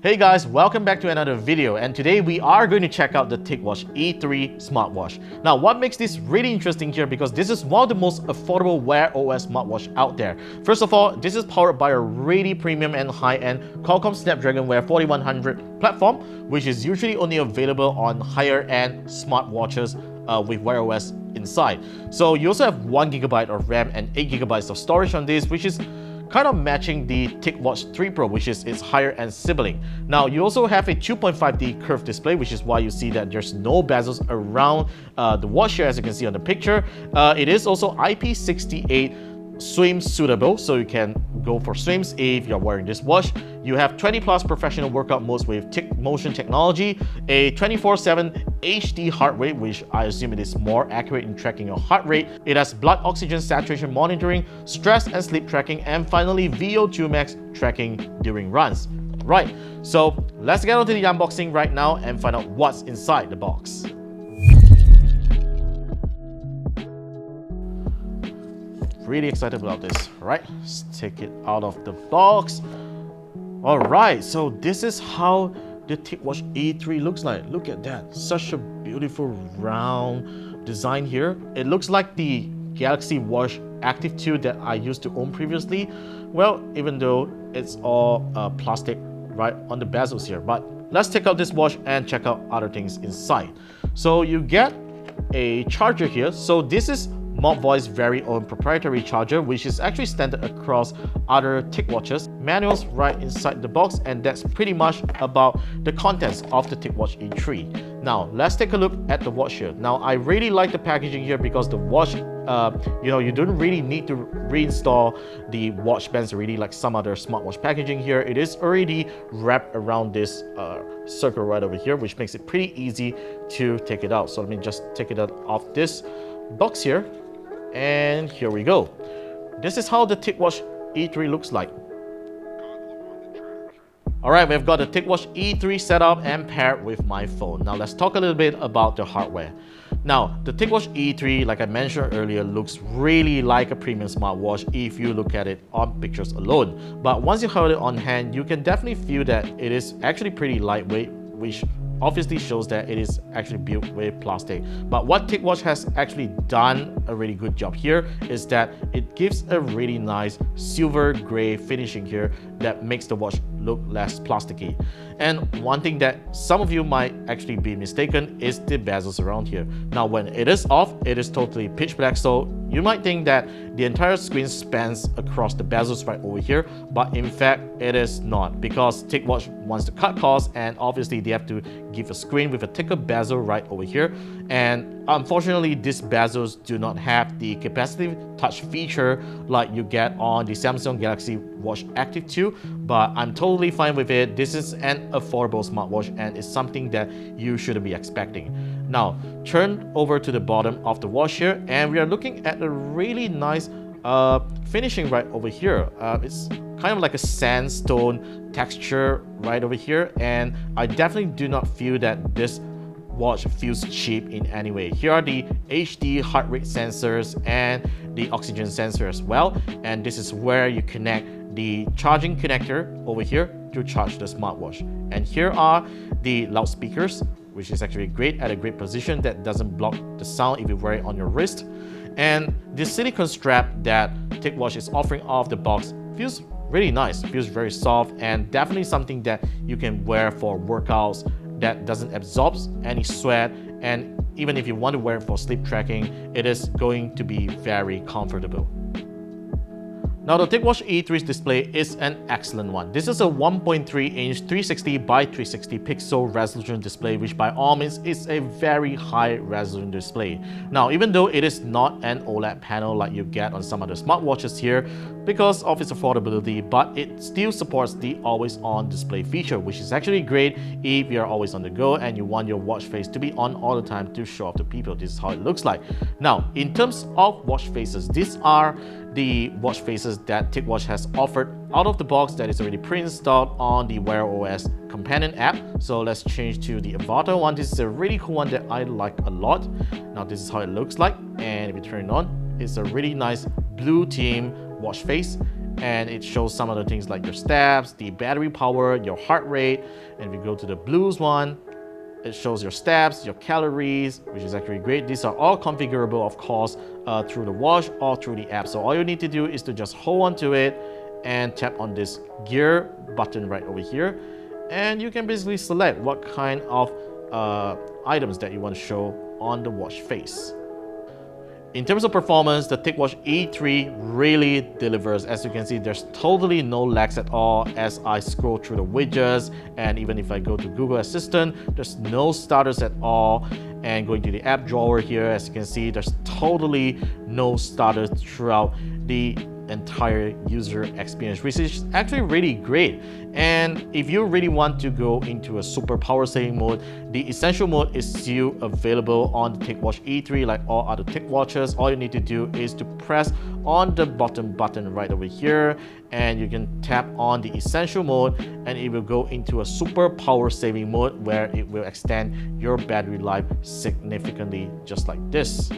Hey guys, welcome back to another video, and today we are going to check out the TicWatch E3 smartwatch. Now, what makes this really interesting here, because this is one of the most affordable Wear OS smartwatch out there. First of all, this is powered by a really premium and high-end Qualcomm Snapdragon Wear 4100 platform, which is usually only available on higher-end smartwatches with Wear OS inside. So you also have 1GB of RAM and 8GB of storage on this, which is kind of matching the TicWatch 3 Pro, which is its higher-end sibling. Now, you also have a 2.5D curved display, which is why you see that there's no bezels around the watch here, as you can see on the picture. It is also IP68 swim suitable, so you can go for swims if you're wearing this watch. You have 20+ professional workout modes with motion technology, a 24/7 HD heart rate, which I assume it is more accurate in tracking your heart rate. It has blood oxygen saturation monitoring, stress and sleep tracking, and finally VO2 max tracking during runs. Right, so let's get on to the unboxing right now and find out what's inside the box. Really excited about this. Right, let's take it out of the box. All right, so this is how the TicWatch E3 looks like. Look at that, such a beautiful round design here. It looks like the Galaxy Watch Active 2 that I used to own previously. Well, even though it's all plastic right on the bezels here, but let's take out this watch and check out other things inside. So you get a charger here. So this is Mob-Voi's very own proprietary charger, which is actually standard across other TicWatches. Manuals right inside the box, and that's pretty much about the contents of the TicWatch E3. Now, let's take a look at the watch here. Now, I really like the packaging here because the watch, you don't really need to reinstall the watch bands already like some other smartwatch packaging here. It is already wrapped around this circle right over here, which makes it pretty easy to take it out. So let me just take it out of this box here. And here we go. This is how the TicWatch E3 looks like. Alright, we've got the TicWatch E3 set up and paired with my phone. Now let's talk a little bit about the hardware. Now, the TicWatch E3, like I mentioned earlier, looks really like a premium smartwatch if you look at it on pictures alone. But once you hold it on hand, you can definitely feel that it is actually pretty lightweight, which obviously shows that it is actually built with plastic. But what TicWatch has actually done a really good job here is that it gives a really nice silver gray finishing here that makes the watch look less plasticky. And one thing that some of you might actually be mistaken is the bezels around here. Now, when it is off, it is totally pitch black, so you might think that the entire screen spans across the bezels right over here, but in fact it is not, because TicWatch wants to cut costs, and obviously they have to give a screen with a thicker bezel right over here. And unfortunately, these bezels do not have the capacitive touch feature like you get on the Samsung Galaxy Watch Active 2, but I'm totally fine with it. This is an affordable smartwatch and it's something that you shouldn't be expecting. Now, turn over to the bottom of the watch here, and we are looking at a really nice finishing right over here. It's kind of like a sandstone texture right over here, and I definitely do not feel that this watch feels cheap in any way. Here are the HD heart rate sensors and the oxygen sensor as well, and this is where you connect the charging connector over here to charge the smartwatch. And here are the loudspeakers, which is actually great at a great position that doesn't block the sound if you wear it on your wrist. And this silicone strap that TicWatch is offering off the box feels really nice, feels very soft, and definitely something that you can wear for workouts that doesn't absorb any sweat. And even if you want to wear it for sleep tracking, it is going to be very comfortable. Now, the TicWatch E3's display is an excellent one. This is a 1.3-inch 360 by 360 pixel resolution display, which by all means is a very high resolution display. Now, even though it is not an OLED panel like you get on some other smartwatches here because of its affordability, but it still supports the always-on display feature, which is actually great if you're always on the go and you want your watch face to be on all the time to show off to people. This is how it looks like. Now, in terms of watch faces, these are the watch faces that TicWatch has offered out of the box that is already pre-installed on the Wear OS companion app. So let's change to the Avatar one. This is a really cool one that I like a lot. Now, this is how it looks like, and if you turn it on, it's a really nice blue theme watch face. and it shows some of the things like your steps, the battery power, your heart rate. And if you go to the blues one, it shows your steps, your calories, which is actually great. These are all configurable, of course, through the watch or through the app. So all you need to do is to just hold on to it and tap on this gear button right over here. And you can basically select what kind of items that you want to show on the watch face. In terms of performance, the TicWatch E3 really delivers. As you can see, there's totally no lags at all as I scroll through the widgets, and even if I go to Google Assistant, there's no stutters at all. And going to the app drawer here, as you can see, there's totally no stutters throughout the entire user experience, which is actually really great. And if you really want to go into a super power saving mode, the essential mode is still available on the TicWatch E3 like all other TicWatches. All you need to do is to press on the bottom button right over here, and you can tap on the essential mode, and it will go into a super power saving mode where it will extend your battery life significantly, just like this.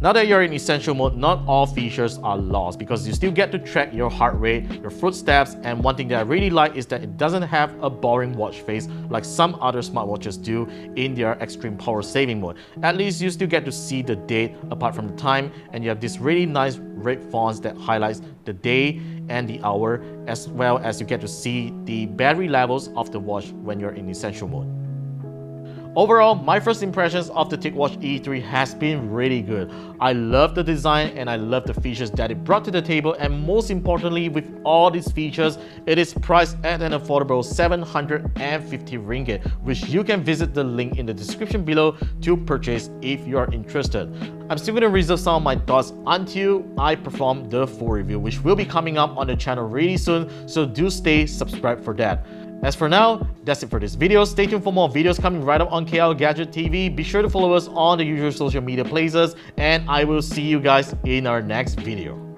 Now that you're in essential mode, not all features are lost because you still get to track your heart rate, your footsteps, and one thing that I really like is that it doesn't have a boring watch face like some other smartwatches do in their extreme power saving mode. At least you still get to see the date apart from the time, and you have this really nice red fonts that highlights the day and the hour, as well as you get to see the battery levels of the watch when you're in essential mode. Overall, my first impressions of the TicWatch E3 has been really good. I love the design and I love the features that it brought to the table, and most importantly, with all these features, it is priced at an affordable 750 ringgit, which you can visit the link in the description below to purchase if you are interested. I'm still going to reserve some of my thoughts until I perform the full review, which will be coming up on the channel really soon, so do stay subscribed for that. As for now, that's it for this video. Stay tuned for more videos coming right up on KLGadgetTV. Be sure to follow us on the usual social media places, and I will see you guys in our next video.